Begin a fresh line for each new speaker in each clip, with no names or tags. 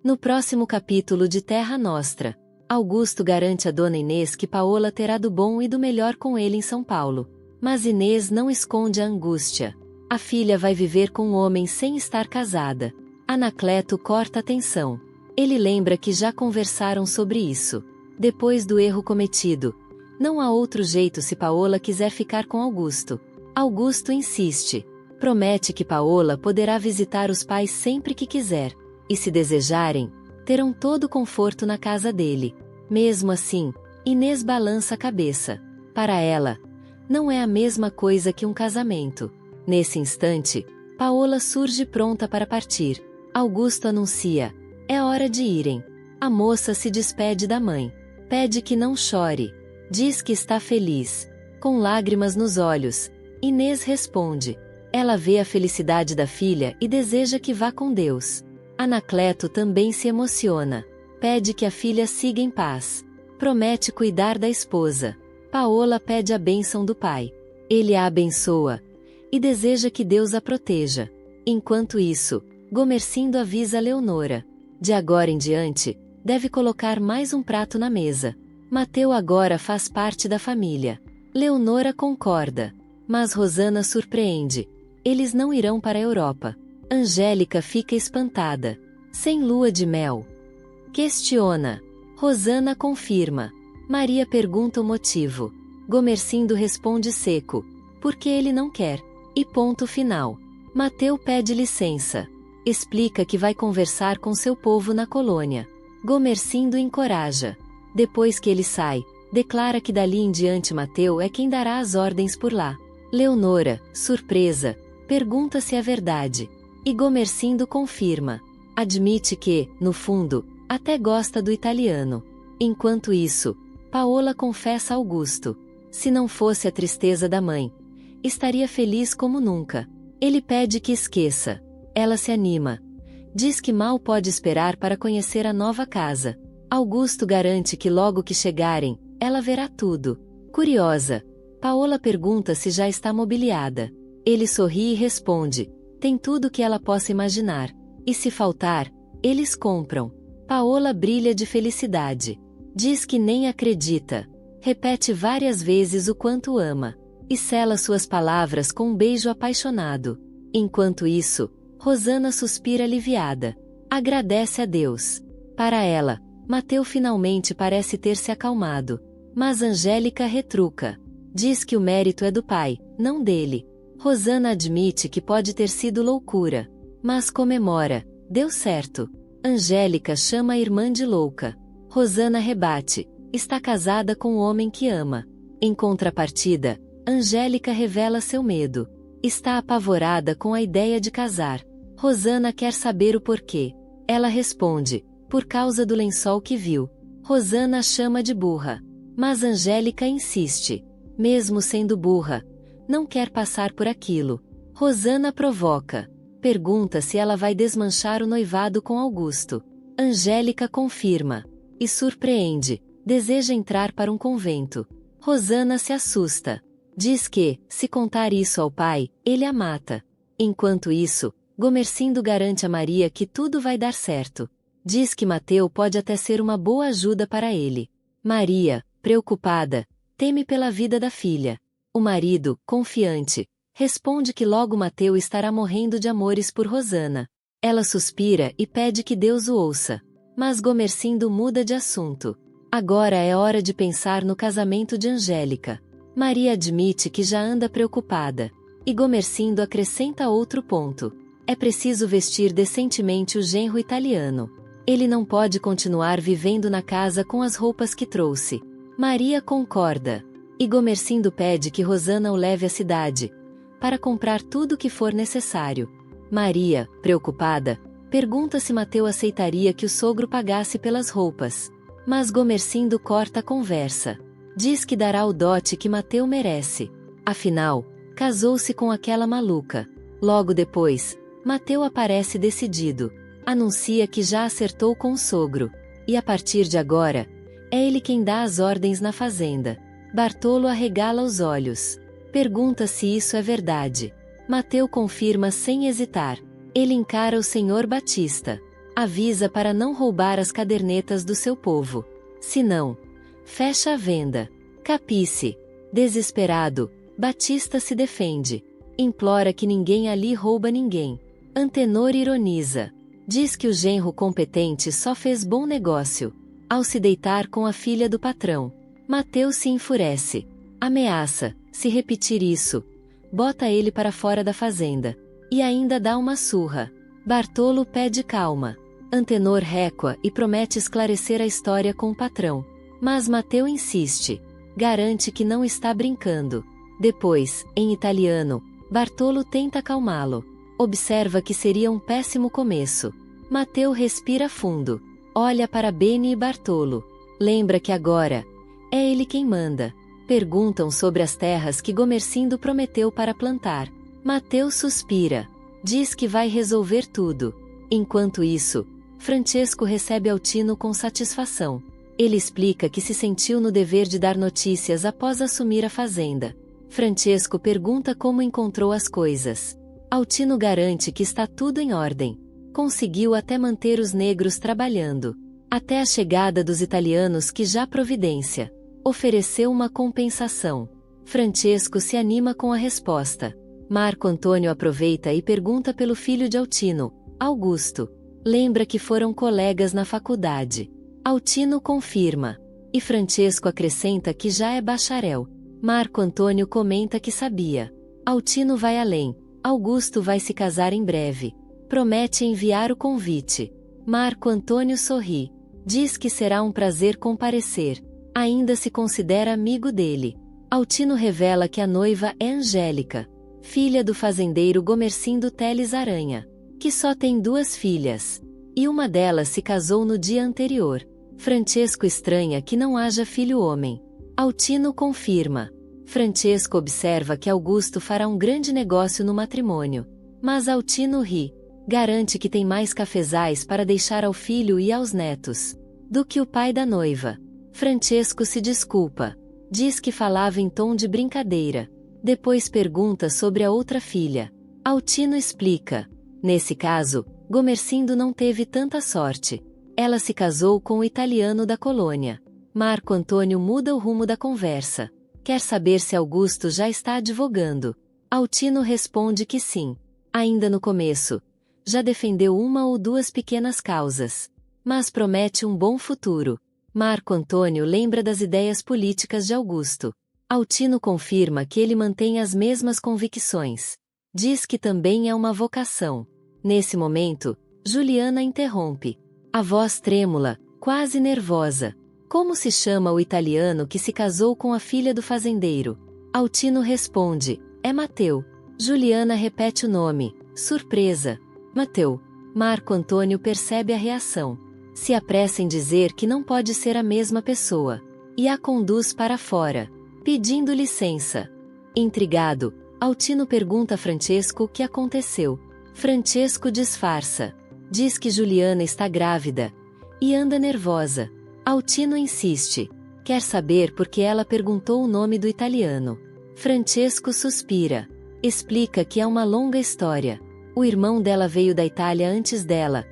No próximo capítulo de Terra Nostra, Augusto garante a Dona Inês que Paola terá do bom e do melhor com ele em São Paulo. Mas Inês não esconde a angústia. A filha vai viver com um homem sem estar casada. Anacleto corta a tensão. Ele lembra que já conversaram sobre isso. Depois do erro cometido, não há outro jeito se Paola quiser ficar com Augusto. Augusto insiste. Promete que Paola poderá visitar os pais sempre que quiser. E se desejarem, terão todo o conforto na casa dele. Mesmo assim, Inês balança a cabeça. Para ela, não é a mesma coisa que um casamento. Nesse instante, Paola surge pronta para partir. Augusto anuncia: é hora de irem. A moça se despede da mãe. Pede que não chore. Diz que está feliz. Com lágrimas nos olhos, Inês responde. Ela vê a felicidade da filha e deseja que vá com Deus. Anacleto também se emociona. Pede que a filha siga em paz. Promete cuidar da esposa. Paola pede a bênção do pai. Ele a abençoa e deseja que Deus a proteja. Enquanto isso, Gomercindo avisa Leonora. De agora em diante, deve colocar mais um prato na mesa. Mateu agora faz parte da família. Leonora concorda. Mas Rosana surpreende. Eles não irão para a Europa. Angélica fica espantada. Sem lua de mel? Questiona. Rosana confirma. Maria pergunta o motivo. Gomercindo responde seco. Porque ele não quer. E ponto final. Mateu pede licença. Explica que vai conversar com seu povo na colônia. Gomercindo encoraja. Depois que ele sai, declara que dali em diante Mateu é quem dará as ordens por lá. Leonora, surpresa, pergunta se é verdade. E Gomercindo confirma. Admite que, no fundo, até gosta do italiano. Enquanto isso, Paola confessa a Augusto. Se não fosse a tristeza da mãe, estaria feliz como nunca. Ele pede que esqueça. Ela se anima. Diz que mal pode esperar para conhecer a nova casa. Augusto garante que logo que chegarem, ela verá tudo. Curiosa, Paola pergunta se já está mobiliada. Ele sorri e responde. Tem tudo que ela possa imaginar. E se faltar, eles compram. Paola brilha de felicidade. Diz que nem acredita. Repete várias vezes o quanto ama. E sela suas palavras com um beijo apaixonado. Enquanto isso, Rosana suspira aliviada. Agradece a Deus. Para ela, Mateu finalmente parece ter se acalmado. Mas Angélica retruca. Diz que o mérito é do pai, não dele. Rosana admite que pode ter sido loucura. Mas comemora. Deu certo. Angélica chama a irmã de louca. Rosana rebate. Está casada com o homem que ama. Em contrapartida, Angélica revela seu medo. Está apavorada com a ideia de casar. Rosana quer saber o porquê. Ela responde. Por causa do lençol que viu. Rosana a chama de burra. Mas Angélica insiste. Mesmo sendo burra, não quer passar por aquilo. Rosana provoca. Pergunta se ela vai desmanchar o noivado com Augusto. Angélica confirma. E surpreende. Deseja entrar para um convento. Rosana se assusta. Diz que, se contar isso ao pai, ele a mata. Enquanto isso, Gomercindo garante a Maria que tudo vai dar certo. Diz que Mateu pode até ser uma boa ajuda para ele. Maria, preocupada, teme pela vida da filha. O marido, confiante, responde que logo Mateu estará morrendo de amores por Rosana. Ela suspira e pede que Deus o ouça. Mas Gomercindo muda de assunto. Agora é hora de pensar no casamento de Angélica. Maria admite que já anda preocupada. E Gomercindo acrescenta outro ponto. É preciso vestir decentemente o genro italiano. Ele não pode continuar vivendo na casa com as roupas que trouxe. Maria concorda. E Gomercindo pede que Rosana o leve à cidade, para comprar tudo o que for necessário. Maria, preocupada, pergunta se Mateu aceitaria que o sogro pagasse pelas roupas. Mas Gomercindo corta a conversa. Diz que dará o dote que Mateu merece. Afinal, casou-se com aquela maluca. Logo depois, Mateu aparece decidido. Anuncia que já acertou com o sogro. E a partir de agora, é ele quem dá as ordens na fazenda. Bartolo arregala os olhos. Pergunta se isso é verdade. Mateu confirma sem hesitar. Ele encara o senhor Batista. Avisa para não roubar as cadernetas do seu povo. Se não, fecha a venda. Capice? Desesperado, Batista se defende. Implora que ninguém ali rouba ninguém. Antenor ironiza. Diz que o genro competente só fez bom negócio ao se deitar com a filha do patrão. Mateus se enfurece. Ameaça, se repetir isso, bota ele para fora da fazenda. E ainda dá uma surra. Bartolo pede calma. Antenor recua e promete esclarecer a história com o patrão. Mas Mateu insiste. Garante que não está brincando. Depois, em italiano, Bartolo tenta acalmá-lo. Observa que seria um péssimo começo. Mateu respira fundo. Olha para Beni e Bartolo. Lembra que agora é ele quem manda. Perguntam sobre as terras que Gomercindo prometeu para plantar. Mateu suspira. Diz que vai resolver tudo. Enquanto isso, Francesco recebe Altino com satisfação. Ele explica que se sentiu no dever de dar notícias após assumir a fazenda. Francesco pergunta como encontrou as coisas. Altino garante que está tudo em ordem. Conseguiu até manter os negros trabalhando. Até a chegada dos italianos que já providência. Ofereceu uma compensação. Francesco se anima com a resposta. Marco Antônio aproveita e pergunta pelo filho de Altino, Augusto. Lembra que foram colegas na faculdade. Altino confirma. E Francesco acrescenta que já é bacharel. Marco Antônio comenta que sabia. Altino vai além. Augusto vai se casar em breve. Promete enviar o convite. Marco Antônio sorri. Diz que será um prazer comparecer. Ainda se considera amigo dele. Altino revela que a noiva é Angélica, filha do fazendeiro Gomercindo Teles Aranha, que só tem 2 filhas. E uma delas se casou no dia anterior. Francesco estranha que não haja filho homem. Altino confirma. Francesco observa que Augusto fará um grande negócio no matrimônio. Mas Altino ri. Garante que tem mais cafezais para deixar ao filho e aos netos do que o pai da noiva. Francesco se desculpa. Diz que falava em tom de brincadeira. Depois pergunta sobre a outra filha. Altino explica. Nesse caso, Gomercindo não teve tanta sorte. Ela se casou com o italiano da colônia. Marco Antônio muda o rumo da conversa. Quer saber se Augusto já está advogando. Altino responde que sim. Ainda no começo. Já defendeu 1 ou 2 pequenas causas. Mas promete um bom futuro. Marco Antônio lembra das ideias políticas de Augusto. Altino confirma que ele mantém as mesmas convicções. Diz que também é uma vocação. Nesse momento, Juliana interrompe. A voz trêmula, quase nervosa. Como se chama o italiano que se casou com a filha do fazendeiro? Altino responde. É Mateu. Juliana repete o nome. Surpresa. Mateu. Marco Antônio percebe a reação. Se apressa em dizer que não pode ser a mesma pessoa. E a conduz para fora, pedindo licença. Intrigado, Altino pergunta a Francesco o que aconteceu. Francesco disfarça. Diz que Juliana está grávida. E anda nervosa. Altino insiste. Quer saber por que ela perguntou o nome do italiano. Francesco suspira. Explica que é uma longa história. O irmão dela veio da Itália antes dela.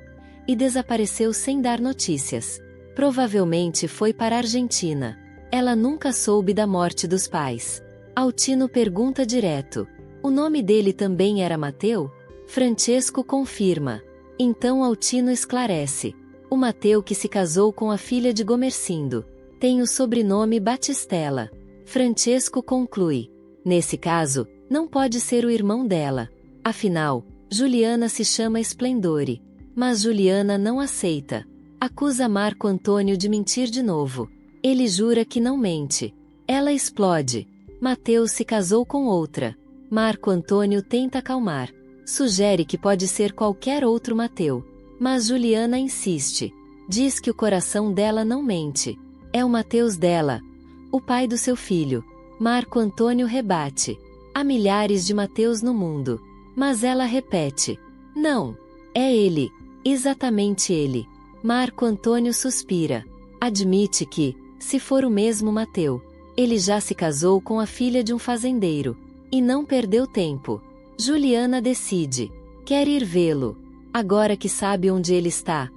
E desapareceu sem dar notícias. Provavelmente foi para a Argentina. Ela nunca soube da morte dos pais. Altino pergunta direto. O nome dele também era Mateu? Francesco confirma. Então Altino esclarece. O Mateu que se casou com a filha de Gomercindo. Tem o sobrenome Batistella. Francesco conclui. Nesse caso, não pode ser o irmão dela. Afinal, Juliana se chama Splendore. Mas Juliana não aceita. Acusa Marco Antônio de mentir de novo. Ele jura que não mente. Ela explode. Mateu se casou com outra. Marco Antônio tenta acalmar. Sugere que pode ser qualquer outro Mateu. Mas Juliana insiste. Diz que o coração dela não mente. É o Mateus dela. O pai do seu filho. Marco Antônio rebate. Há milhares de Mateus no mundo. Mas ela repete. Não. É ele. Exatamente ele. Marco Antônio suspira. Admite que, se for o mesmo Mateu, ele já se casou com a filha de um fazendeiro. E não perdeu tempo. Juliana decide. Quer ir vê-lo. Agora que sabe onde ele está,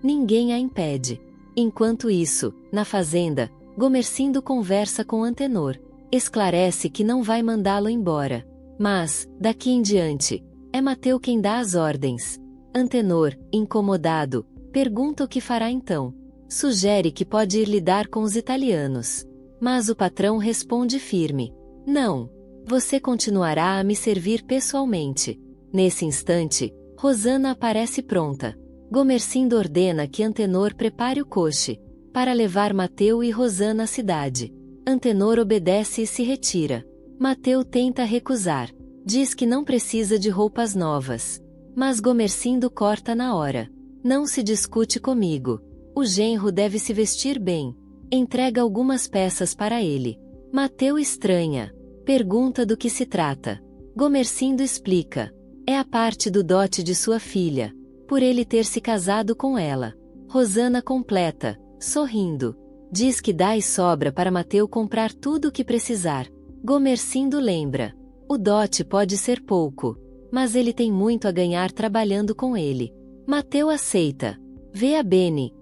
ninguém a impede. Enquanto isso, na fazenda, Gomercindo conversa com Antenor. Esclarece que não vai mandá-lo embora. Mas, daqui em diante, é Mateu quem dá as ordens. Antenor, incomodado, pergunta o que fará então. Sugere que pode ir lidar com os italianos. Mas o patrão responde firme: não, você continuará a me servir pessoalmente. Nesse instante, Rosana aparece pronta. Gomercindo ordena que Antenor prepare o coche, para levar Mateu e Rosana à cidade. Antenor obedece e se retira. Mateu tenta recusar. Diz que não precisa de roupas novas. Mas Gomercindo corta na hora. Não se discute comigo. O genro deve se vestir bem. Entrega algumas peças para ele. Mateu estranha. Pergunta do que se trata. Gomercindo explica. É a parte do dote de sua filha, por ele ter se casado com ela. Rosana completa, sorrindo. Diz que dá e sobra para Mateu comprar tudo o que precisar. Gomercindo lembra. O dote pode ser pouco, mas ele tem muito a ganhar trabalhando com ele. Mateu aceita. Vê a bene.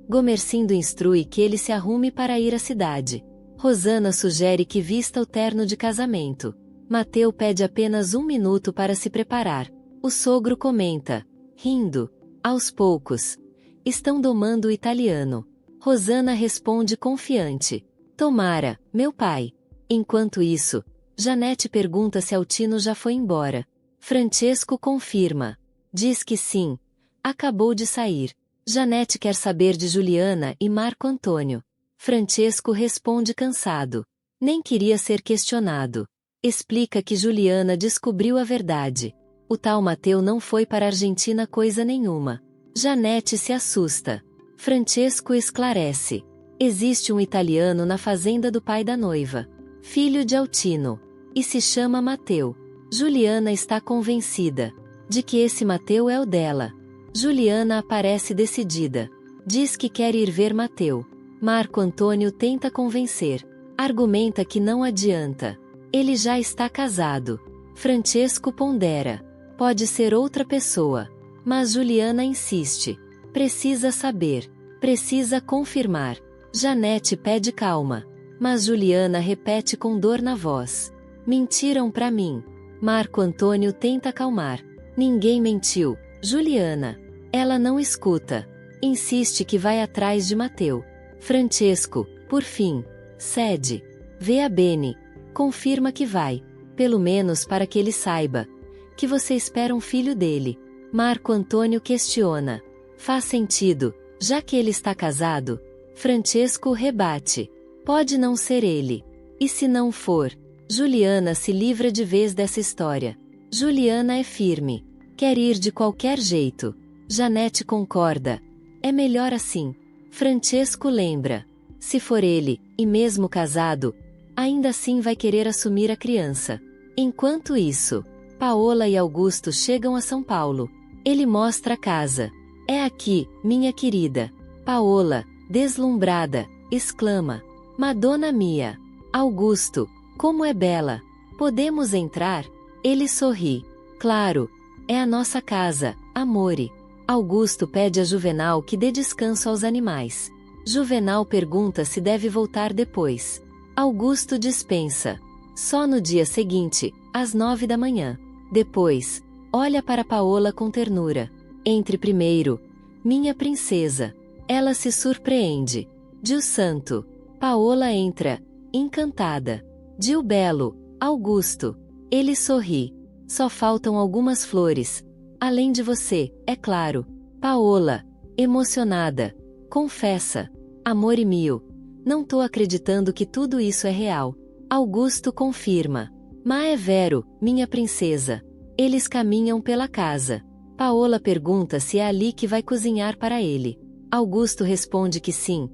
Gomercindo instrui que ele se arrume para ir à cidade. Rosana sugere que vista o terno de casamento. Mateu pede apenas 1 minuto para se preparar. O sogro comenta, rindo. Aos poucos. Estão domando o italiano. Rosana responde confiante. Tomara, meu pai. Enquanto isso, Janete pergunta se Altino já foi embora. Francesco confirma. Diz que sim. Acabou de sair. Janete quer saber de Juliana e Marco Antônio. Francesco responde cansado. Nem queria ser questionado. Explica que Juliana descobriu a verdade. O tal Mateu não foi para a Argentina coisa nenhuma. Janete se assusta. Francesco esclarece. Existe um italiano na fazenda do pai da noiva, filho de Altino, e se chama Mateu. Juliana está convencida de que esse Mateu é o dela. Juliana aparece decidida. Diz que quer ir ver Mateu. Marco Antônio tenta convencer. Argumenta que não adianta. Ele já está casado. Francesco pondera. Pode ser outra pessoa. Mas Juliana insiste. Precisa saber. Precisa confirmar. Janete pede calma. Mas Juliana repete com dor na voz. Mentiram pra mim. Marco Antônio tenta acalmar. Ninguém mentiu, Juliana. Ela não escuta. Insiste que vai atrás de Mateu. Francesco, por fim, cede. Vê a bene. Confirma que vai. Pelo menos para que ele saiba que você espera um filho dele. Marco Antônio questiona. Faz sentido, já que ele está casado? Francesco rebate. Pode não ser ele. E se não for? Juliana se livra de vez dessa história. Juliana é firme. Quer ir de qualquer jeito. Janete concorda. É melhor assim. Francesco lembra. Se for ele, e mesmo casado, ainda assim vai querer assumir a criança. Enquanto isso, Paola e Augusto chegam a São Paulo. Ele mostra a casa. É aqui, minha querida. Paola, deslumbrada, exclama. Madonna mia. Augusto, como é bela. Podemos entrar? Ele sorri. Claro. É a nossa casa, amore. Augusto pede a Juvenal que dê descanso aos animais. Juvenal pergunta se deve voltar depois. Augusto dispensa. Só no dia seguinte, às 9 da manhã. Depois, olha para Paola com ternura. Entre primeiro. Minha princesa. Ela se surpreende. Dio santo. Paola entra, encantada. Dio belo, Augusto. Ele sorri. Só faltam algumas flores. Além de você, é claro. Paola, emocionada. Confessa. Amore mio. Não tô acreditando que tudo isso é real. Augusto confirma. Ma é vero, minha princesa. Eles caminham pela casa. Paola pergunta se é ali que vai cozinhar para ele. Augusto responde que sim.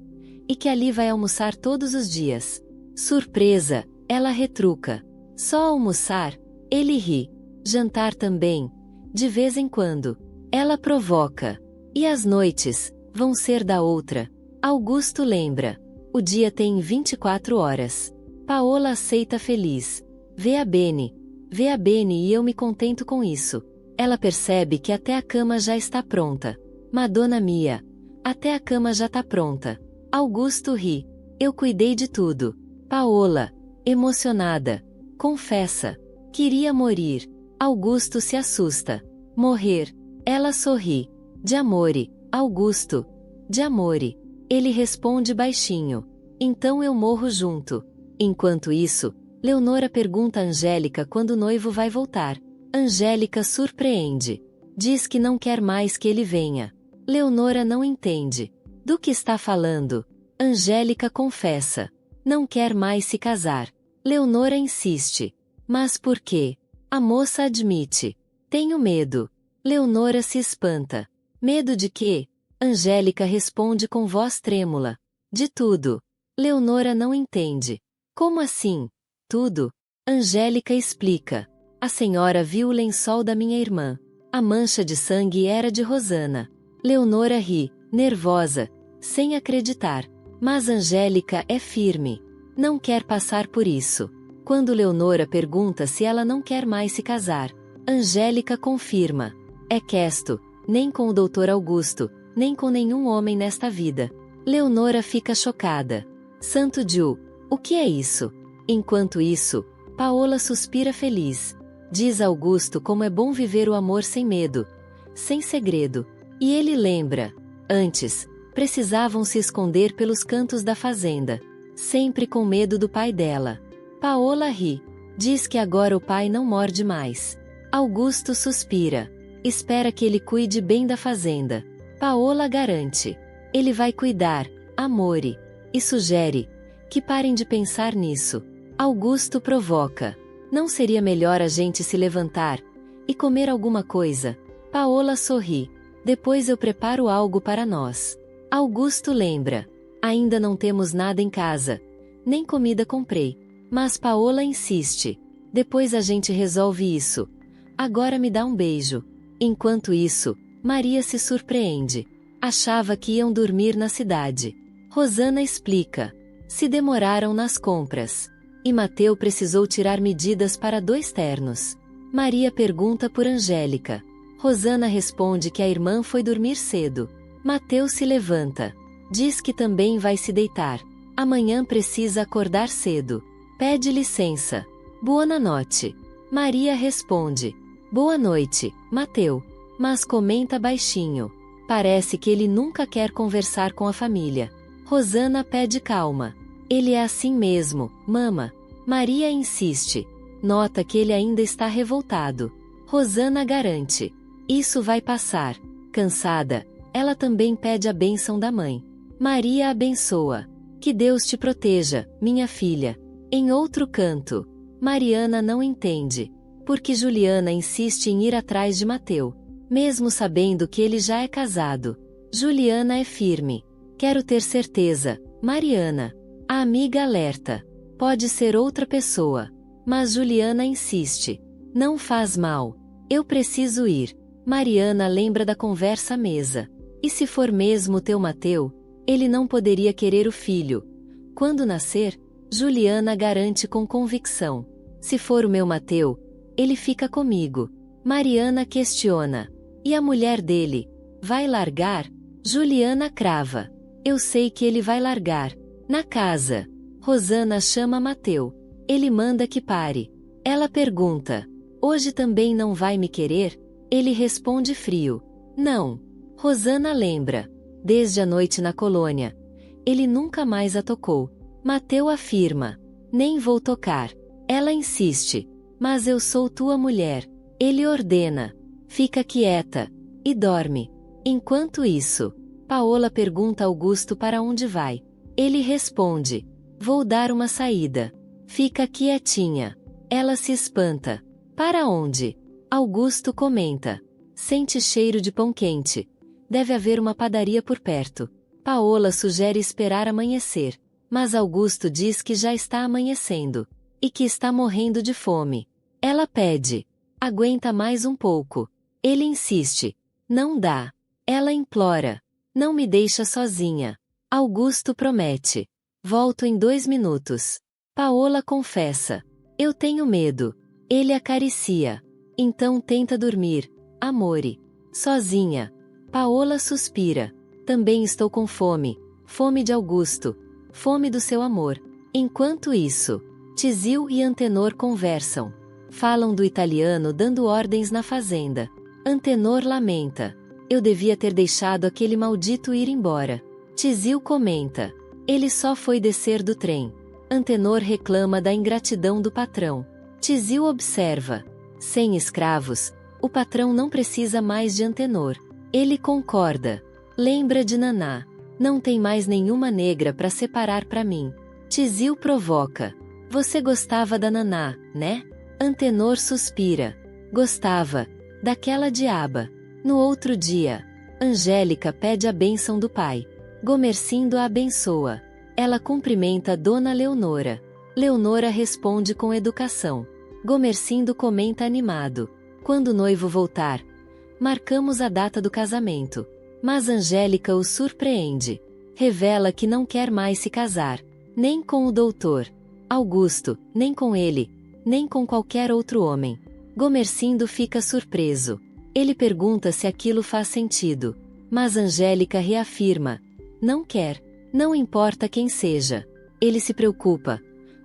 E que ali vai almoçar todos os dias. Surpresa, ela retruca. Só almoçar? Ele ri. Jantar também. De vez em quando. Ela provoca. E as noites vão ser da outra. Augusto lembra. O dia tem 24 horas. Paola aceita feliz. Vê a bene e eu me contento com isso. Ela percebe que até a cama já está pronta. Madonna mia, até a cama já tá pronta. Augusto ri. Eu cuidei de tudo. Paola, emocionada, confessa. Queria morir. Augusto se assusta. Morrer. Ela sorri. De amore, Augusto. De amore. Ele responde baixinho. Então eu morro junto. Enquanto isso, Leonora pergunta a Angélica quando o noivo vai voltar. Angélica surpreende. Diz que não quer mais que ele venha. Leonora não entende. Do que está falando? Angélica confessa. Não quer mais se casar. Leonora insiste. Mas por quê? A moça admite. Tenho medo. Leonora se espanta. Medo de quê? Angélica responde com voz trêmula. De tudo. Leonora não entende. Como assim? Tudo? Angélica explica. A senhora viu o lençol da minha irmã. A mancha de sangue era de Rosana. Leonora ri, nervosa, sem acreditar. Mas Angélica é firme. Não quer passar por isso. Quando Leonora pergunta se ela não quer mais se casar, Angélica confirma. É questo, nem com o doutor Augusto, nem com nenhum homem nesta vida. Leonora fica chocada. Santo Diu, o que é isso? Enquanto isso, Paola suspira feliz. Diz a Augusto como é bom viver o amor sem medo, sem segredo. E ele lembra. Antes, precisavam se esconder pelos cantos da fazenda, sempre com medo do pai dela. Paola ri. Diz que agora o pai não morde mais. Augusto suspira. Espera que ele cuide bem da fazenda. Paola garante. Ele vai cuidar, amore. E sugere que parem de pensar nisso. Augusto provoca. Não seria melhor a gente se levantar e comer alguma coisa? Paola sorri. Depois eu preparo algo para nós. Augusto lembra. Ainda não temos nada em casa. Nem comida comprei. Mas Paola insiste. Depois a gente resolve isso. Agora me dá um beijo. Enquanto isso, Maria se surpreende. Achava que iam dormir na cidade. Rosana explica. Se demoraram nas compras. E Mateu precisou tirar medidas para 2 ternos. Maria pergunta por Angélica. Rosana responde que a irmã foi dormir cedo. Mateu se levanta. Diz que também vai se deitar. Amanhã precisa acordar cedo. Pede licença. Boa noite. Maria responde. Boa noite, Mateu. Mas comenta baixinho. Parece que ele nunca quer conversar com a família. Rosana pede calma. Ele é assim mesmo, mama. Maria insiste. Nota que ele ainda está revoltado. Rosana garante. Isso vai passar. Cansada, ela também pede a bênção da mãe. Maria abençoa. Que Deus te proteja, minha filha. Em outro canto, Mariana não entende. Porque Juliana insiste em ir atrás de Mateu. Mesmo sabendo que ele já é casado. Juliana é firme. Quero ter certeza, Mariana. A amiga alerta. Pode ser outra pessoa. Mas Juliana insiste. Não faz mal. Eu preciso ir. Mariana lembra da conversa à mesa. E se for mesmo teu Mateu, ele não poderia querer o filho. Quando nascer, Juliana garante com convicção. Se for o meu Mateu, ele fica comigo. Mariana questiona. E a mulher dele? Vai largar? Juliana crava. Eu sei que ele vai largar. Na casa. Rosana chama Mateu. Ele manda que pare. Ela pergunta. Hoje também não vai me querer? Ele responde frio. Não. Rosana lembra. Desde a noite na colônia. Ele nunca mais a tocou. Mateu afirma. Nem vou tocar. Ela insiste. Mas eu sou tua mulher. Ele ordena. Fica quieta. E dorme. Enquanto isso, Paola pergunta a Augusto para onde vai. Ele responde. Vou dar uma saída. Fica quietinha. Ela se espanta. Para onde? Augusto comenta. Sente cheiro de pão quente. Deve haver uma padaria por perto. Paola sugere esperar amanhecer. Mas Augusto diz que já está amanhecendo. E que está morrendo de fome. Ela pede. Aguenta mais um pouco. Ele insiste. Não dá. Ela implora. Não me deixa sozinha. Augusto promete. Volto em 2 minutos. Paola confessa. Eu tenho medo. Ele acaricia. Então tenta dormir. Amore. Sozinha. Paola suspira. Também estou com fome. Fome de Augusto. Fome do seu amor. Enquanto isso, Tizio e Antenor conversam. Falam do italiano dando ordens na fazenda. Antenor lamenta. Eu devia ter deixado aquele maldito ir embora. Tizio comenta. Ele só foi descer do trem. Antenor reclama da ingratidão do patrão. Tizio observa. Sem escravos, o patrão não precisa mais de Antenor. Ele concorda. Lembra de Naná. Não tem mais nenhuma negra para separar para mim. Tizio provoca. Você gostava da Naná, né? Antenor suspira. Gostava. Daquela diaba. No outro dia, Angélica pede a bênção do pai. Gomercindo a abençoa. Ela cumprimenta Dona Leonora. Leonora responde com educação. Gomercindo comenta animado. Quando o noivo voltar, marcamos a data do casamento. Mas Angélica o surpreende. Revela que não quer mais se casar. Nem com o doutor Augusto, nem com ele, nem com qualquer outro homem. Gomercindo fica surpreso. Ele pergunta se aquilo faz sentido. Mas Angélica reafirma. Não quer. Não importa quem seja. Ele se preocupa.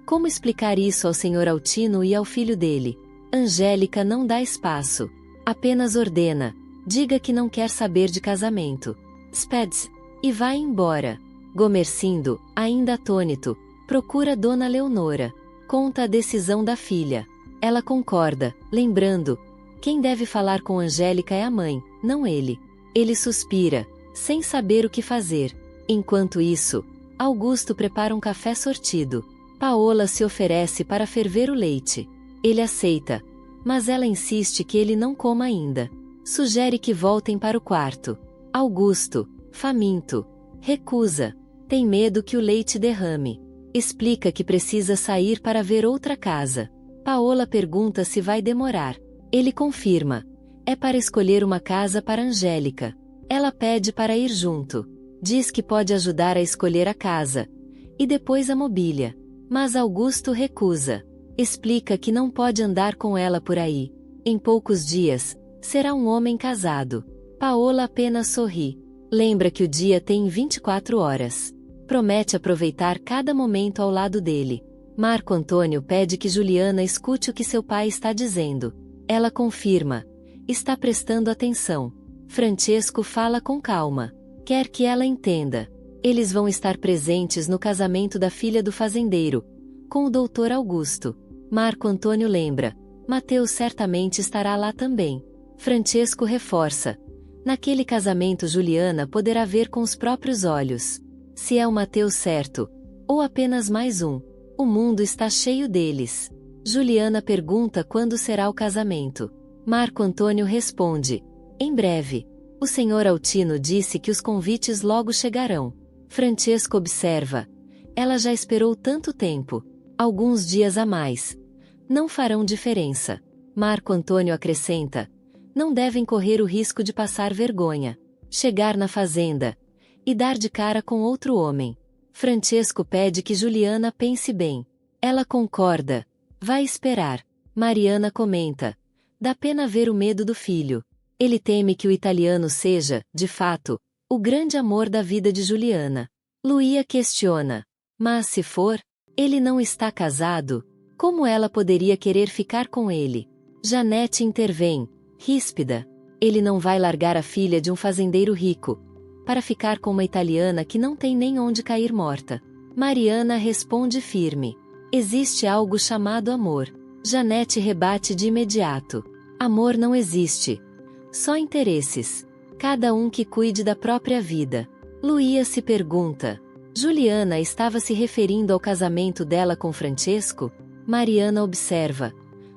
Como explicar isso ao Sr. Altino e ao filho dele? Angélica não dá espaço. Apenas ordena. Diga que não quer saber de casamento. Speds. E vai embora. Gomercindo, ainda atônito, procura Dona Leonora. Conta a decisão da filha. Ela concorda, lembrando. Quem deve falar com Angélica é a mãe, não ele. Ele suspira, sem saber o que fazer. Enquanto isso, Augusto prepara um café sortido. Paola se oferece para ferver o leite. Ele aceita, mas ela insiste que ele não coma ainda. Sugere que voltem para o quarto. Augusto, faminto, recusa. Tem medo que o leite derrame. Explica que precisa sair para ver outra casa. Paola pergunta se vai demorar. Ele confirma. É para escolher uma casa para Angélica. Ela pede para ir junto. Diz que pode ajudar a escolher a casa. E depois a mobília. Mas Augusto recusa. Explica que não pode andar com ela por aí. Em poucos dias, será um homem casado. Paola apenas sorri. Lembra que o dia tem 24 horas. Promete aproveitar cada momento ao lado dele. Marco Antônio pede que Juliana escute o que seu pai está dizendo. Ela confirma. Está prestando atenção. Francesco fala com calma. Quer que ela entenda. Eles vão estar presentes no casamento da filha do fazendeiro, com o doutor Augusto. Marco Antônio lembra. Mateus certamente estará lá também. Francesco reforça. Naquele casamento Juliana poderá ver com os próprios olhos. Se é o Mateus certo, ou apenas mais um. O mundo está cheio deles. Juliana pergunta quando será o casamento. Marco Antônio responde. Em breve. O senhor Altino disse que os convites logo chegarão. Francesco observa. Ela já esperou tanto tempo. Alguns dias a mais. Não farão diferença. Marco Antônio acrescenta. Não devem correr o risco de passar vergonha. Chegar na fazenda. E dar de cara com outro homem. Francesco pede que Juliana pense bem. Ela concorda. Vai esperar. Mariana comenta. Dá pena ver o medo do filho. Ele teme que o italiano seja, de fato, o grande amor da vida de Juliana. Luía questiona. Mas se for, ele não está casado? Como ela poderia querer ficar com ele? Janete intervém. Ríspida. Ele não vai largar a filha de um fazendeiro rico para ficar com uma italiana que não tem nem onde cair morta. Mariana responde firme. Existe algo chamado amor. Janete rebate de imediato. Amor não existe. Só interesses. Cada um que cuide da própria vida. Luía se pergunta. Juliana estava se referindo ao casamento dela com Francesco? Mariana observa.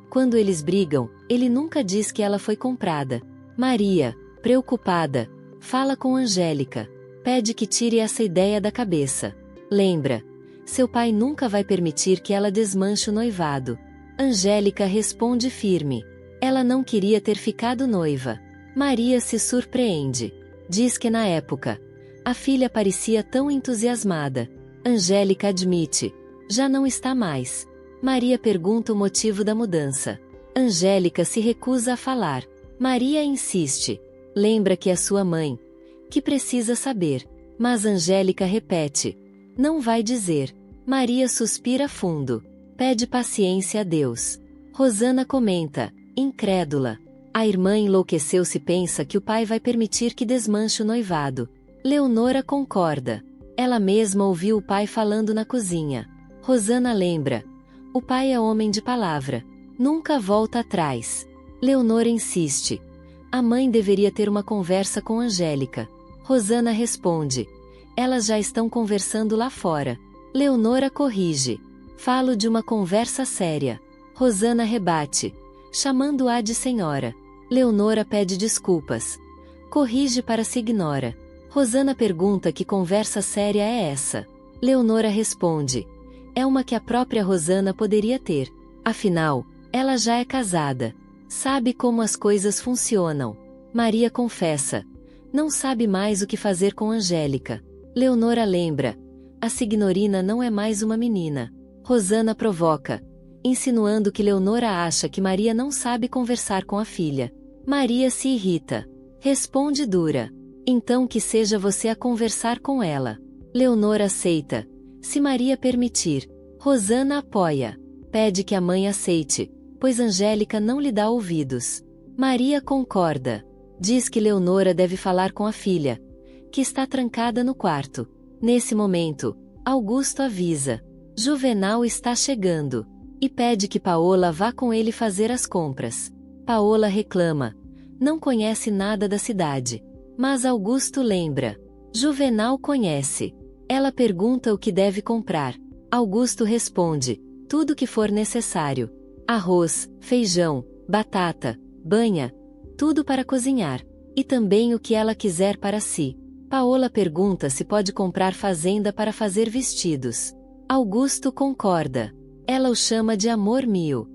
Quando eles brigam, ele nunca diz que ela foi comprada. Maria, preocupada, fala com Angélica. Pede que tire essa ideia da cabeça. Lembra. Seu pai nunca vai permitir que ela desmanche o noivado. Angélica responde firme. Ela não queria ter ficado noiva. Maria se surpreende. Diz que na época, a filha parecia tão entusiasmada. Angélica admite. Já não está mais. Maria pergunta o motivo da mudança. Angélica se recusa a falar. Maria insiste. Lembra que é sua mãe, que precisa saber. Mas Angélica repete. Não vai dizer. Maria suspira fundo. Pede paciência a Deus. Rosana comenta, incrédula. A irmã enlouqueceu-se e pensa que o pai vai permitir que desmanche o noivado. Leonora concorda. Ela mesma ouviu o pai falando na cozinha. Rosana lembra. O pai é homem de palavra. Nunca volta atrás. Leonora insiste. A mãe deveria ter uma conversa com Angélica. Rosana responde. Elas já estão conversando lá fora. Leonora corrige. Falo de uma conversa séria. Rosana rebate. Chamando-a de senhora. Leonora pede desculpas. Corrige para se ignora. Rosana pergunta que conversa séria é essa. Leonora responde. É uma que a própria Rosana poderia ter. Afinal, ela já é casada. Sabe como as coisas funcionam. Maria confessa. Não sabe mais o que fazer com Angélica. Leonora lembra. A signorina não é mais uma menina. Rosana provoca, insinuando que Leonora acha que Maria não sabe conversar com a filha. Maria se irrita. Responde dura. Então que seja você a conversar com ela. Leonora aceita. Se Maria permitir. Rosana apoia. Pede que a mãe aceite, pois Angélica não lhe dá ouvidos. Maria concorda. Diz que Leonora deve falar com a filha, que está trancada no quarto. Nesse momento, Augusto avisa. Juvenal está chegando. E pede que Paola vá com ele fazer as compras. Paola reclama. Não conhece nada da cidade. Mas Augusto lembra. Juvenal conhece. Ela pergunta o que deve comprar. Augusto responde. Tudo que for necessário. Arroz, feijão, batata, banha. Tudo para cozinhar. E também o que ela quiser para si. Paola pergunta se pode comprar fazenda para fazer vestidos. Augusto concorda. Ela o chama de amor mio.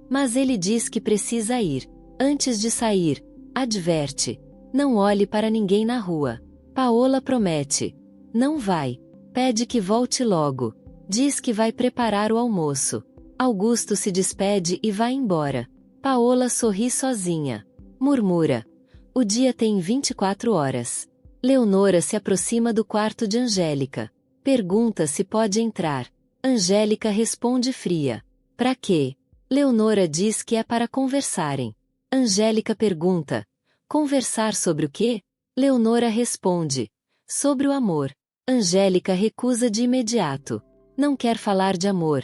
Mas ele diz que precisa ir. Antes de sair, adverte. Não olhe para ninguém na rua. Paola promete. Não vai. Pede que volte logo. Diz que vai preparar o almoço. Augusto se despede e vai embora. Paola sorri sozinha. Murmura. O dia tem 24 horas. Leonora se aproxima do quarto de Angélica. Pergunta se pode entrar. Angélica responde fria. Pra quê? Leonora diz que é para conversarem. Angélica pergunta. Conversar sobre o quê? Leonora responde. Sobre o amor. Angélica recusa de imediato. Não quer falar de amor.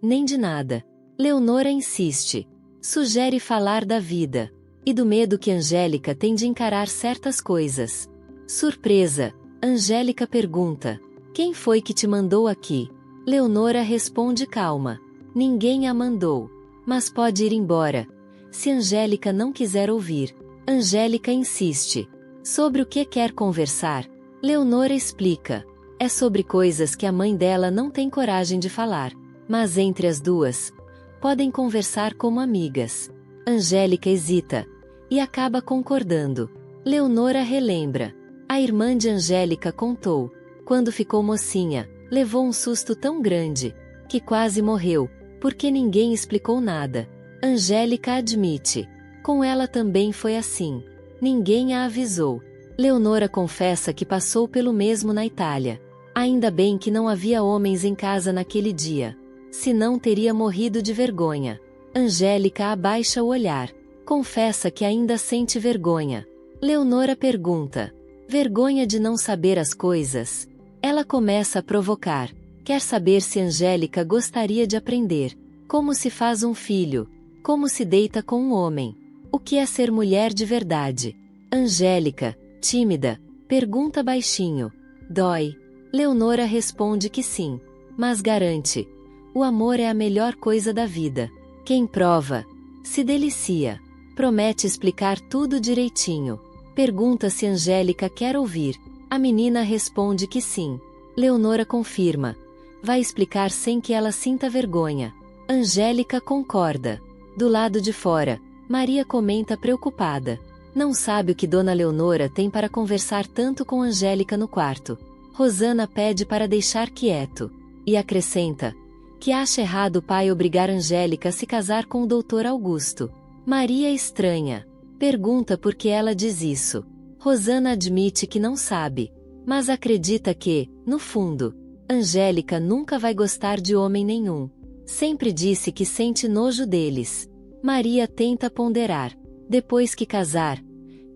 Nem de nada. Leonora insiste. Sugere falar da vida. E do medo que Angélica tem de encarar certas coisas. Surpresa. Angélica pergunta. Quem foi que te mandou aqui? Leonora responde calma. Ninguém a mandou. Mas pode ir embora. Se Angélica não quiser ouvir. Angélica insiste. Sobre o que quer conversar? Leonora explica. É sobre coisas que a mãe dela não tem coragem de falar. Mas entre as duas, podem conversar como amigas. Angélica hesita. E acaba concordando. Leonora relembra. A irmã de Angélica contou. Quando ficou mocinha, levou um susto tão grande, que quase morreu, porque ninguém explicou nada. Angélica admite. Com ela também foi assim. Ninguém a avisou. Leonora confessa que passou pelo mesmo na Itália. Ainda bem que não havia homens em casa naquele dia. Senão teria morrido de vergonha. Angélica abaixa o olhar. Confessa que ainda sente vergonha. Leonora pergunta. Vergonha de não saber as coisas? Ela começa a provocar. Quer saber se Angélica gostaria de aprender. Como se faz um filho. Como se deita com um homem. O que é ser mulher de verdade? Angélica, tímida, pergunta baixinho. Dói? Leonora responde que sim. Mas garante. O amor é a melhor coisa da vida. Quem prova, se delicia. Promete explicar tudo direitinho. Pergunta se Angélica quer ouvir. A menina responde que sim. Leonora confirma. Vai explicar sem que ela sinta vergonha. Angélica concorda. Do lado de fora, Maria comenta preocupada. Não sabe o que Dona Leonora tem para conversar tanto com Angélica no quarto. Rosana pede para deixar quieto. E acrescenta. Que acha errado o pai obrigar Angélica a se casar com o Dr. Augusto. Maria estranha. Pergunta por que ela diz isso. Rosana admite que não sabe, mas acredita que, no fundo, Angélica nunca vai gostar de homem nenhum. Sempre disse que sente nojo deles. Maria tenta ponderar. Depois que casar,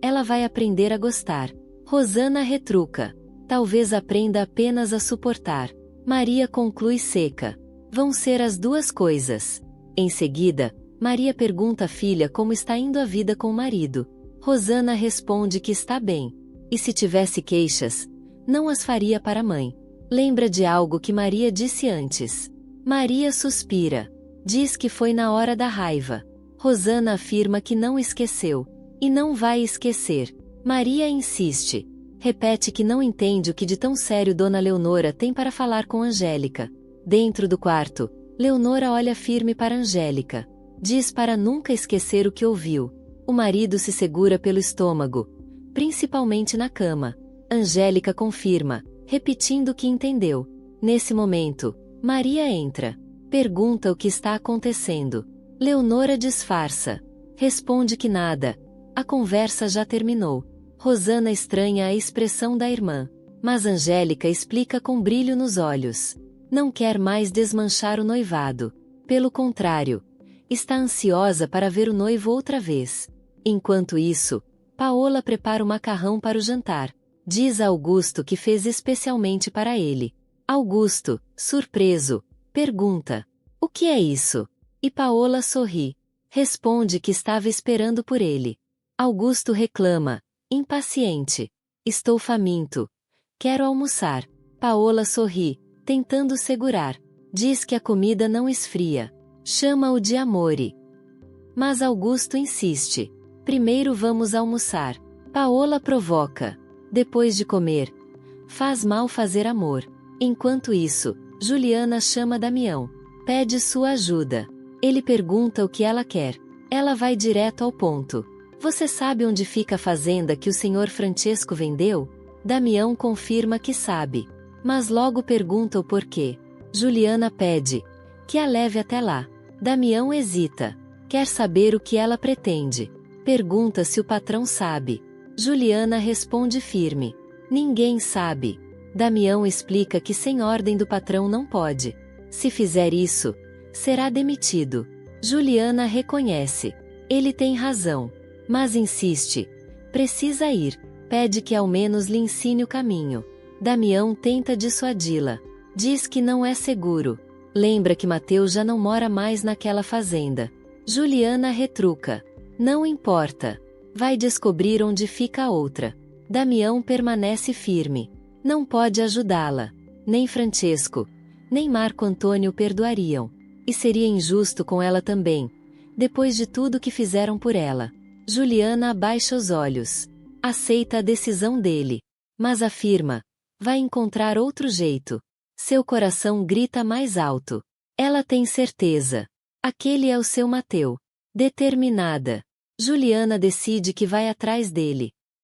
ela vai aprender a gostar. Rosana retruca. Talvez aprenda apenas a suportar. Maria conclui seca. Vão ser as duas coisas. Em seguida, Maria pergunta à filha como está indo a vida com o marido. Rosana responde que está bem. E se tivesse queixas, não as faria para a mãe. Lembra de algo que Maria disse antes. Maria suspira. Diz que foi na hora da raiva. Rosana afirma que não esqueceu. E não vai esquecer. Maria insiste. Repete que não entende o que de tão sério Dona Leonora tem para falar com Angélica. Dentro do quarto, Leonora olha firme para Angélica. Diz para nunca esquecer o que ouviu. O marido se segura pelo estômago, principalmente na cama. Angélica confirma, repetindo que entendeu. Nesse momento, Maria entra. Pergunta o que está acontecendo. Leonora disfarça. Responde que nada. A conversa já terminou. Rosana estranha a expressão da irmã. Mas Angélica explica com brilho nos olhos. Não quer mais desmanchar o noivado. Pelo contrário, está ansiosa para ver o noivo outra vez. Enquanto isso, Paola prepara o macarrão para o jantar. Diz a Augusto que fez especialmente para ele. Augusto, surpreso, pergunta: o que é isso? E Paola sorri. Responde que estava esperando por ele. Augusto reclama, impaciente: estou faminto. Quero almoçar. Paola sorri, tentando segurar. Diz que a comida não esfria. Chama-o de amore. Mas Augusto insiste. Primeiro vamos almoçar. Paola provoca. Depois de comer. Faz mal fazer amor. Enquanto isso, Juliana chama Damião. Pede sua ajuda. Ele pergunta o que ela quer. Ela vai direto ao ponto. Você sabe onde fica a fazenda que o senhor Francesco vendeu? Damião confirma que sabe. Mas logo pergunta o porquê. Juliana pede que a leve até lá. Damião hesita. Quer saber o que ela pretende. Pergunta se o patrão sabe. Juliana responde firme. Ninguém sabe. Damião explica que sem ordem do patrão não pode. Se fizer isso, será demitido. Juliana reconhece. Ele tem razão. Mas insiste. Precisa ir. Pede que ao menos lhe ensine o caminho. Damião tenta dissuadi-la. Diz que não é seguro. Lembra que Mateus já não mora mais naquela fazenda. Juliana retruca. Não importa. Vai descobrir onde fica a outra. Damião permanece firme. Não pode ajudá-la. Nem Francesco, nem Marco Antônio perdoariam. E seria injusto com ela também, depois de tudo que fizeram por ela. Juliana abaixa os olhos. Aceita a decisão dele. Mas afirma: vai encontrar outro jeito. Seu coração grita mais alto. Ela tem certeza. Aquele é o seu Mateu. Determinada. Juliana decide que vai atrás dele.